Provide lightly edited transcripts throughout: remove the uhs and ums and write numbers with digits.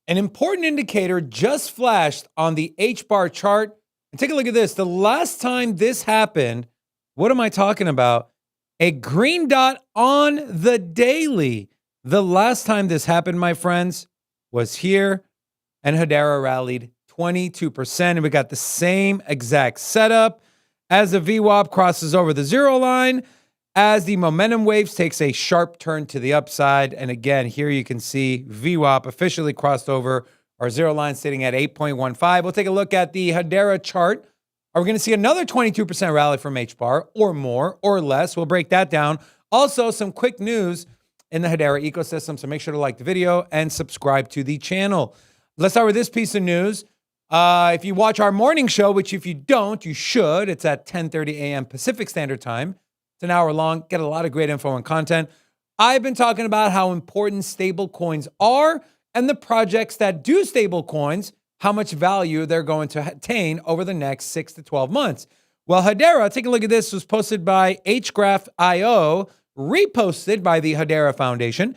An important indicator just flashed on the HBAR chart. And take a look at this. The last time this happened, what am I talking about? A green dot on the daily. The last time this happened, my friends, was here, and Hedera rallied 22%. And we got the same exact setup as the VWAP crosses over the zero line, as the momentum waves takes a sharp turn to the upside. And again, here you can see VWAP officially crossed over our zero line, sitting at 8.15. We'll take a look at the Hedera chart. Are we going to see another 22% rally from HBAR or more or less? We'll break that down. Also, some quick news in the Hedera ecosystem, so make sure to like the video and subscribe to the channel. Let's start with this piece of news. If you watch our morning show, which if you don't, you should, it's at 10:30 a.m. Pacific Standard Time. It's an hour long, get a lot of great info and content. I've been talking about how important stable coins are and the projects that do stable coins, how much value they're going to attain over the next 6 to 12 months. Well, Hedera, take a look at this, was posted by HGraph.io, reposted by the Hedera Foundation.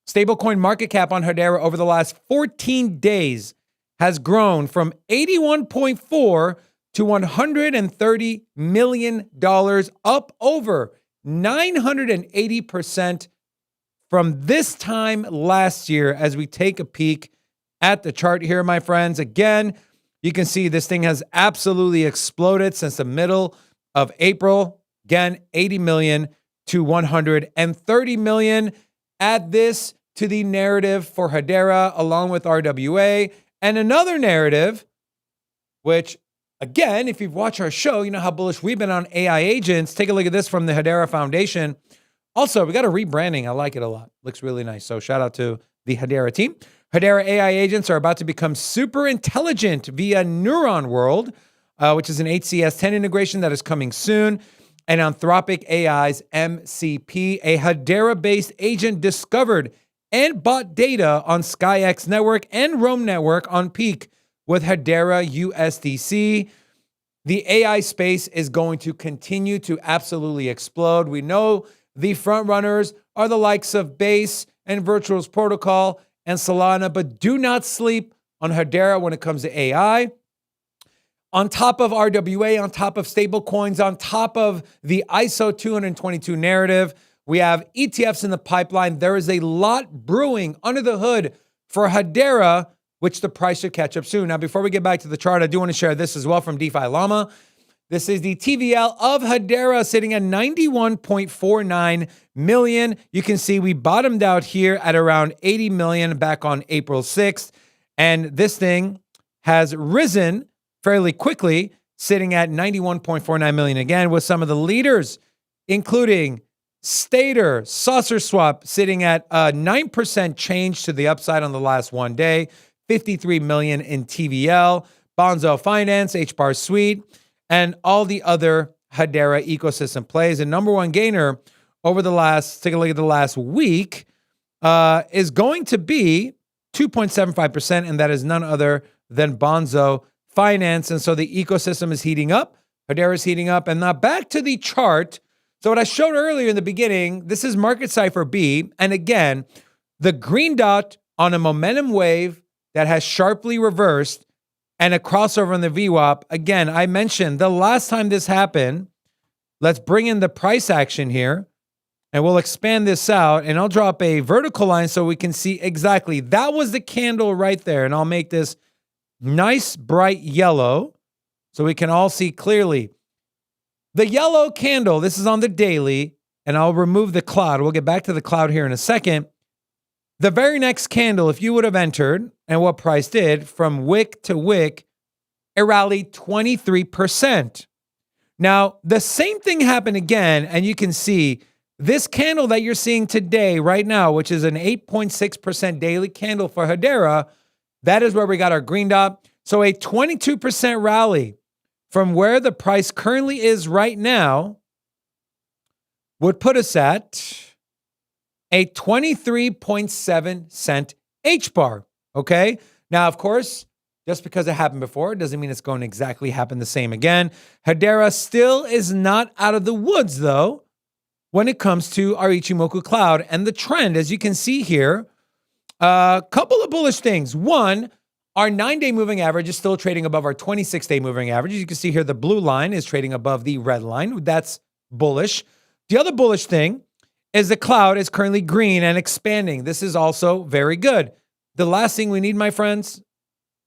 Stablecoin market cap on Hedera over the last 14 days has grown from 81.4 to $130 million, up over 980% from this time last year. As we take a peek at the chart here, my friends, again, you can see this thing has absolutely exploded since the middle of April. Again, 80 million to 130 million. Add this to the narrative for Hedera along with RWA, and another narrative, which, again, if you've watched our show, you know how bullish we've been on AI agents. Take a look at this from the Hedera Foundation. Also, we got a rebranding. I like it a lot. Looks really nice. So shout out to the Hedera team. Hedera AI agents are about to become super intelligent via Neuron World, which is an HCS 10 integration that is coming soon. And Anthropic AI's MCP, a Hedera-based agent discovered and bought data on SkyX network and Roam network on peak with Hedera USDC. The AI space is going to continue to absolutely explode. We know the front runners are the likes of Base and Virtual's Protocol and Solana, but do not sleep on Hedera when it comes to AI. On top of RWA, on top of stablecoins, on top of the ISO 222 narrative, we have ETFs in the pipeline. There is a lot brewing under the hood for Hedera, which the price should catch up soon. Now, before we get back to the chart, I do want to share this as well from DeFi Llama. This is the TVL of Hedera sitting at 91.49 million. You can see we bottomed out here at around 80 million back on April 6th. And this thing has risen fairly quickly, sitting at 91.49 million again, with some of the leaders, including Stater, Saucer Swap, sitting at 9% change to the upside on the last one day, 53 million in TVL, Bonzo Finance, HBAR Suite, and all the other Hedera ecosystem plays. And number one gainer over the last, take a look at the last week, is going to be 2.75%, and that is none other than Bonzo Finance. And so the ecosystem is heating up. Hedera is heating up. And now back to the chart. So what I showed earlier in the beginning, this is Market Cipher B. And again, the green dot on a momentum wave that has sharply reversed and a crossover in the VWAP. Again, I mentioned the last time this happened. Let's bring in the price action here, and we'll expand this out, and I'll drop a vertical line so we can see exactly. That was the candle right there, and I'll make this nice bright yellow so we can all see clearly. The yellow candle, this is on the daily, and I'll remove the cloud. We'll get back to the cloud here in a second. The very next candle, if you would have entered, and what price did, from wick to wick, it rallied 23%. Now, the same thing happened again, and you can see this candle that you're seeing today, right now, which is an 8.6% daily candle for Hedera, that is where we got our green dot. So a 22% rally from where the price currently is right now would put us at a 23.7 cent HBAR, okay? Now, of course, just because it happened before doesn't mean it's going to exactly happen the same again. Hedera still is not out of the woods, though, when it comes to our Ichimoku Cloud. And the trend, as you can see here, A couple of bullish things. One, our 9-day moving average is still trading above our 26-day moving average. As you can see here, the blue line is trading above the red line. That's bullish. The other bullish thing is the cloud is currently green and expanding. This is also very good. The last thing we need, my friends,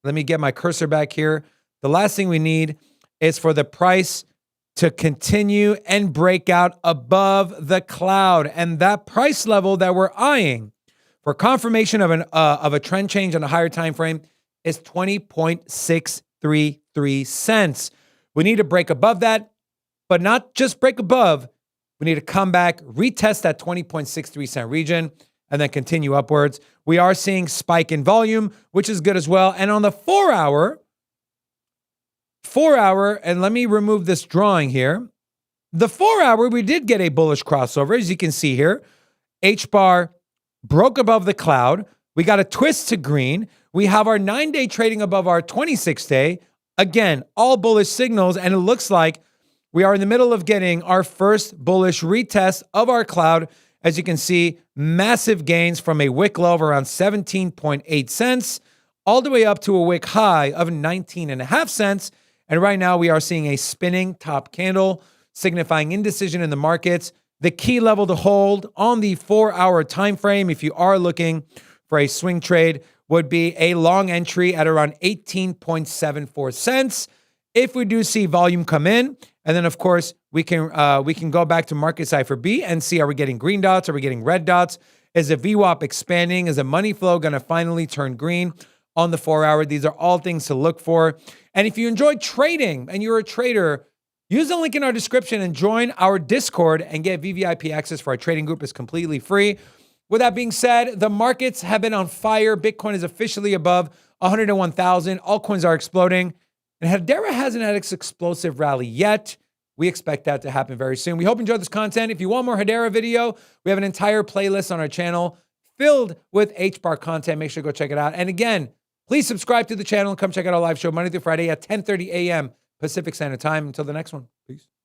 let me get my cursor back here. The last thing we need is for the price to continue and break out above the cloud. And that price level that we're eyeing for confirmation of a trend change on a higher time frame is 20.633 cents. We need to break above that, but not just break above. We need to come back, retest that 20.63 cent region, and then continue upwards. We are seeing spike in volume, which is good as well. And on the 4-hour, and let me remove this drawing here. The 4-hour, we did get a bullish crossover, as you can see here. HBAR broke above the cloud. We got a twist to green. We have our 9-day trading above our 26-day. Again, all bullish signals, and it looks like we are in the middle of getting our first bullish retest of our cloud. As you can see, massive gains from a wick low of around 17.8 cents all the way up to a wick high of 19.5 cents. And right now we are seeing a spinning top candle signifying indecision in the markets. The key level to hold on the 4-hour time frame, if you are looking for a swing trade, would be a long entry at around 18.74 cents. If we do see volume come in, and then of course we can go back to market cipher B and see, are we getting green dots? Are we getting red dots? Is the VWAP expanding? Is the money flow going to finally turn green on the 4-hour? These are all things to look for. And if you enjoy trading and you're a trader, use the link in our description and join our Discord and get VVIP access for our trading group. It's completely free. With that being said, the markets have been on fire. Bitcoin is officially above 101,000. Altcoins are exploding. And Hedera hasn't had its explosive rally yet. We expect that to happen very soon. We hope you enjoyed this content. If you want more Hedera video, we have an entire playlist on our channel filled with HBAR content. Make sure to go check it out. And again, please subscribe to the channel and come check out our live show Monday through Friday at 10:30 a.m. Pacific Standard Time. Until the next one, peace.